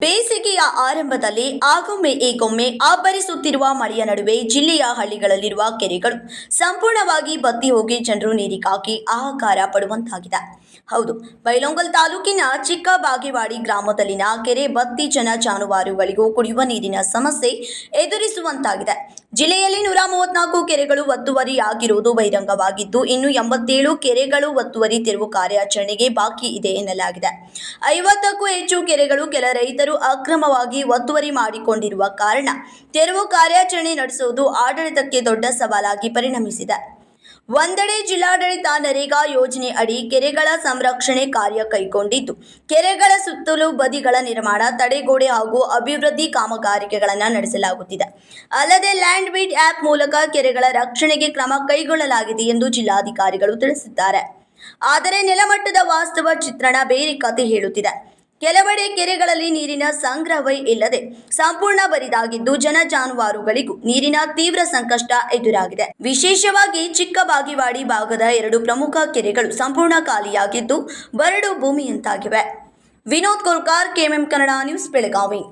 ಬೇಸಿಗೆಯ ಆರಂಭದಲ್ಲಿ ಆಗೊಮ್ಮೆ ಈಗೊಮ್ಮೆ ಆಭರಿಸುತ್ತಿರುವ ಮಳೆಯ ನಡುವೆ ಜಿಲ್ಲೆಯ ಹಳ್ಳಿಗಳಲ್ಲಿರುವ ಕೆರೆಗಳು ಸಂಪೂರ್ಣವಾಗಿ ಬತ್ತಿ ಹೋಗಿ ಜನರು ನೀರಿಗಾಗಿ ಹಾಹಾಕಾರ ಪಡುವಂತಾಗಿದೆ. ಹೌದು, ಬೈಲಹೊಂಗಲ ತಾಲೂಕಿನ ಚಿಕ್ಕ ಬಾಗೇವಾಡಿ ಗ್ರಾಮದಲ್ಲಿನ ಕೆರೆ ಬತ್ತಿ ಜನ ಜಾನುವಾರುಗಳಿಗೂ ಕುಡಿಯುವ ನೀರಿನ ಸಮಸ್ಯೆ ಎದುರಿಸುವಂತಾಗಿದೆ. ಜಿಲ್ಲೆಯಲ್ಲಿ 134 ಕೆರೆಗಳು ಒತ್ತುವರಿಯಾಗಿರುವುದು ಬಹಿರಂಗವಾಗಿದ್ದು, ಇನ್ನು 87 ಕೆರೆಗಳು ಒತ್ತುವರಿ ತೆರವು ಕಾರ್ಯಾಚರಣೆಗೆ ಬಾಕಿ ಇದೆ ಎನ್ನಲಾಗಿದೆ. 50ಕ್ಕೂ ಹೆಚ್ಚು ಕೆರೆಗಳು ಕೆಲ ರೈತರು ಅಕ್ರಮವಾಗಿ ಒತ್ತುವರಿ ಮಾಡಿಕೊಂಡಿರುವ ಕಾರಣ ತೆರವು ಕಾರ್ಯಾಚರಣೆ ನಡೆಸುವುದು ಆಡಳಿತಕ್ಕೆ ದೊಡ್ಡ ಸವಾಲಾಗಿ ಪರಿಣಮಿಸಿದೆ. ಒಂದೆಡೆ ಜಿಲ್ಲಾಡಳಿತ ನರೇಗಾ ಯೋಜನೆ ಅಡಿ ಕೆರೆಗಳ ಸಂರಕ್ಷಣೆ ಕಾರ್ಯ ಕೈಗೊಂಡಿದ್ದು, ಕೆರೆಗಳ ಸುತ್ತಲೂ ಬದಿಗಳ ನಿರ್ಮಾಣ, ತಡೆಗೋಡೆ ಹಾಗೂ ಅಭಿವೃದ್ಧಿ ಕಾಮಗಾರಿಗಳನ್ನು ನಡೆಸಲಾಗುತ್ತಿದೆ. ಅಲ್ಲದೆ ಲ್ಯಾಂಡ್ ಬೀಟ್ ಆ್ಯಪ್ ಮೂಲಕ ಕೆರೆಗಳ ರಕ್ಷಣೆಗೆ ಕ್ರಮ ಕೈಗೊಳ್ಳಲಾಗಿದೆ ಎಂದು ಜಿಲ್ಲಾಧಿಕಾರಿಗಳು ತಿಳಿಸಿದ್ದಾರೆ. ಆದರೆ ನೆಲಮಟ್ಟದ ವಾಸ್ತವ ಚಿತ್ರಣ ಬೇರೆ ಕತೆ ಹೇಳುತ್ತಿದೆ. ಕೆಲವೆಡೆ ಕೆರೆಗಳಲ್ಲಿ ನೀರಿನ ಸಂಗ್ರಹವೇ ಇಲ್ಲದೆ ಸಂಪೂರ್ಣ ಬರಿದಾಗಿದ್ದು, ಜನ ಜಾನುವಾರುಗಳಿಗೂ ನೀರಿನ ತೀವ್ರ ಸಂಕಷ್ಟ ಎದುರಾಗಿದೆ. ವಿಶೇಷವಾಗಿ ಚಿಕ್ಕ ಬಾಗೇವಾಡಿ ಭಾಗದ 2 ಪ್ರಮುಖ ಕೆರೆಗಳು ಸಂಪೂರ್ಣ ಖಾಲಿಯಾಗಿದ್ದು, ಬರಡು ಭೂಮಿಯಂತಾಗಿವೆ. Vinod Kolkar, KMM Kannada news, Belagavi.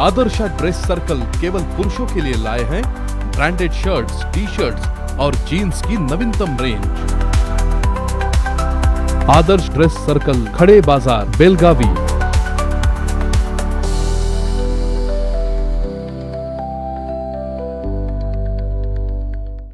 Adarsh dress circle केवल पुरुषों के लिए लाए हैं ब्रांडेड शर्ट्स, टी शर्ट्स और जीन्स की नवीनतम रेंज। आदर्श ड्रेस सर्कल, खड़े बाजार, बेलगावी।